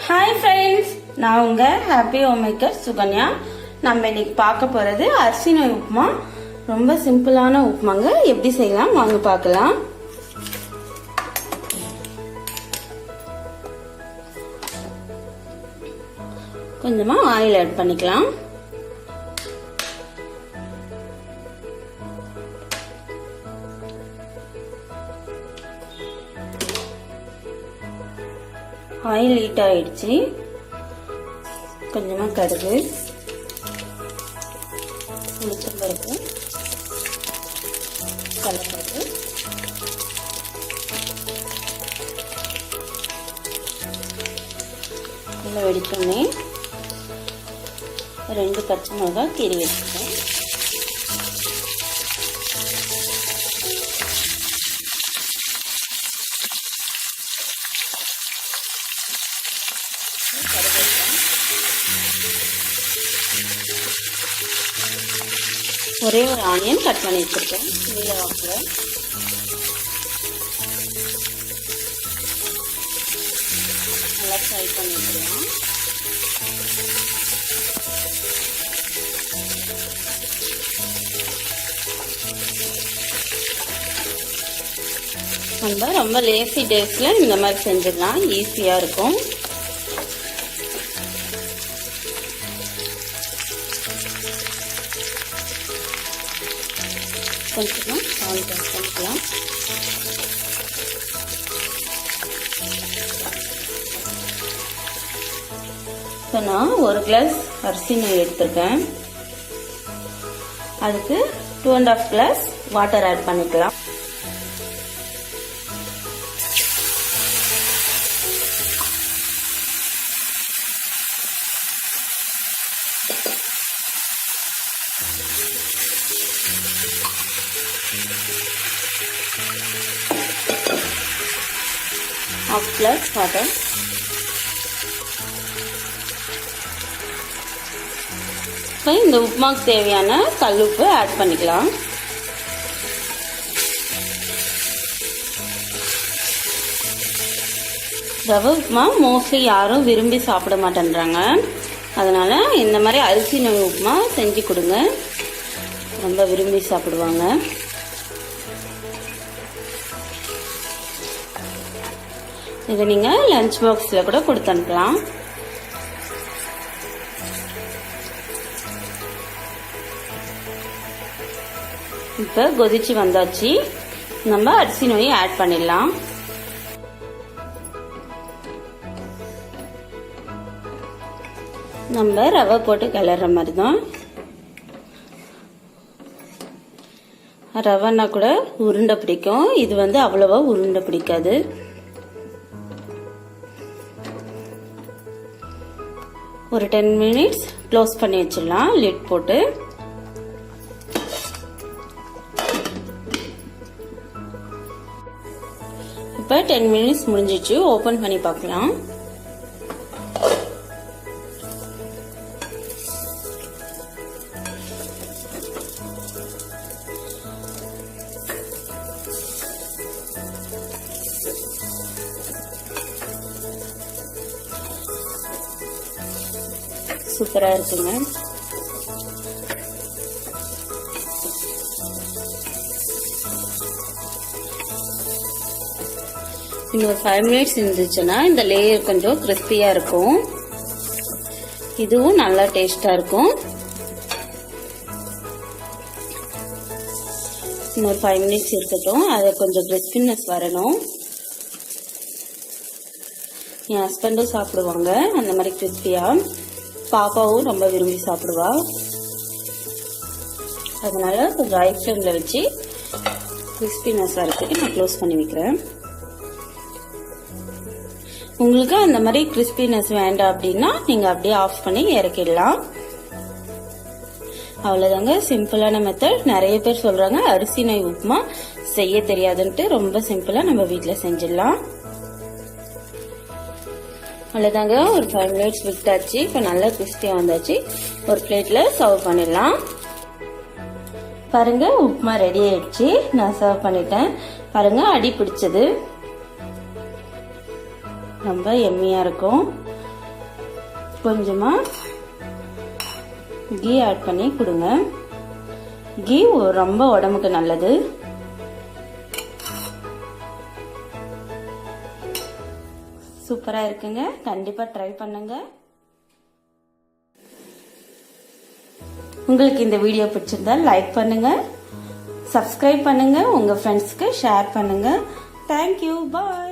Hi friends, நான் உங்க happy home maker Sukanya. நம்ம இன்னைக்கு பார்க்க போறது அரிசி நோய் உப்புமா. ரொம்ப சிம்பிளான உப்புமாங்க. எப்படி செய்யலாம் வாங்க பார்க்கலாம். கொஞ்சமா ஆயில் ஆட் பண்ணிக்கலாம். ஆயில் ஹீட் ஆயிடுச்சு. கொஞ்சமா கடுகு, உளுத்தம்பருப்பு, கடலைப்பருப்பு, நல்லா வெடிச்சோடனே 2 பச்சை மிளகாய் கீறி வச்சுக்கோங்க. ஒரே ஒரு ஆனியன் கட் பண்ணி வச்சிருக்கேன். நீல வாக்கில் நல்லா ஃப்ரை பண்ணி வச்சிடலாம். நம்ம ரொம்ப லேசி டேஸ்ல இந்த மாதிரி செஞ்சிடலாம். ஈஸியா இருக்கும். கொஞ்சமா சால்ட் ஆட் பண்ணிக்கலாம். இப்போ நான் 1 கிளாஸ் அரிசி நெய் எடுத்திருக்கேன். அதுக்கு 2.5 கிளாஸ் வாட்டர் ஆட் பண்ணிக்கலாம். ½ கிளாஸ் வாட்டர். இப்போ இந்த உப்புமாக்கு தேவையான கல்லுப்பு ஆட் பண்ணிக்கலாம். ரவை உப்புமா மோஸ்ட்லி யாரும் விரும்பி சாப்பிட மாட்டேன்றாங்க. அதனால இந்த மாதிரி அரிசி நோய் உப்புமா செஞ்சு கொடுங்க, ரொம்ப விரும்பி சாப்பிடுவாங்க. இதை நீங்க லஞ்ச் பாக்ஸ்ல கூட கொடுத்து அனுப்பலாம். இப்ப கொதிச்சு வந்தாச்சு. நம்ம அரிசி நோயை ஆட் பண்ணிடலாம். நம்ம ரவை போட்டு கிளற மாதிரி தான். ரவைன்னா கூட உருண்டை பிடிக்கும். இது அவ்வளவா உருண்டை பிடிக்காது. ஒரு 10 மினிட்ஸ் க்ளோஸ் பண்ணி வச்சிடலாம் லிட் போட்டு. இப்போ 10 மினிட்ஸ் முடிஞ்சிச்சு. ஓபன் பண்ணி பார்க்கலாம். சூப்பரா இருக்குங்க. இன்னும் 5 மினிட்ஸ் இருந்துச்சுன்னா இந்த லேயர் கொஞ்சம் கிறிஸ்பியா இருக்கும். இதுவும் நல்லா டேஸ்டா இருக்கும். இன்னொரு 5 மினிட்ஸ் இருக்கட்டும். அது கொஞ்சம் கிறிஸ்பினஸ் வரணும். என் ஹஸ்பண்டும் சாப்பிடுவாங்க அந்த மாதிரி கிறிஸ்பியா. பாப்பாவும் ரொம்ப விரும்பி சாப்பிடுவா. அதனால கொஞ்சம் ஹை ஃப்ளேம்ல வச்சு கிறிஸ்பினஸ் வரதுக்கு நான் க்ளோஸ் பண்ணி வைக்கிறேன். உங்களுக்கு அந்த மாதிரி கிறிஸ்பினஸ் வேண்டாம் அப்படின்னா நீங்க அப்படியே ஆஃப் பண்ணி இறக்கிடலாம். அவ்வளவுதாங்க, சிம்பிளான மெத்தட். நிறைய பேர் சொல்றாங்க அரிசி நோய் உப்புமா செய்ய தெரியாதுன்ட்டு. ரொம்ப சிம்பிளா நம்ம வீட்டுல செஞ்சிடலாம். அவ்வளவுதாங்க, ஒரு 5 மினிட்ஸ் விட்டாச்சு. இப்ப நல்லா கிறிஸ்பியா வந்தாச்சு. ஒரு பிளேட்ல சர்வ் பண்ணிடலாம். பாருங்க, உப்புமா ரெடி ஆயிடுச்சு. நான் சர்வ் பண்ணிட்டேன். பாருங்க, அடி பிடிச்சது. ரொம்ப எம்மியா இருக்கும். கொஞ்சமா கீ ஆட் பண்ணி கொடுங்க. கீ ரொம்ப உடம்புக்கு நல்லது. சூப்பரா இருக்குங்க. கண்டிப்பா ட்ரை பண்ணுங்க. உங்களுக்கு இந்த வீடியோ பிடிச்சிருந்தா லைக் பண்ணுங்க, சப்ஸ்கிரைப் பண்ணுங்க, உங்க ஃப்ரெண்ட்ஸ்க்கு ஷேர் பண்ணுங்க. தேங்க்யூ. பாய்.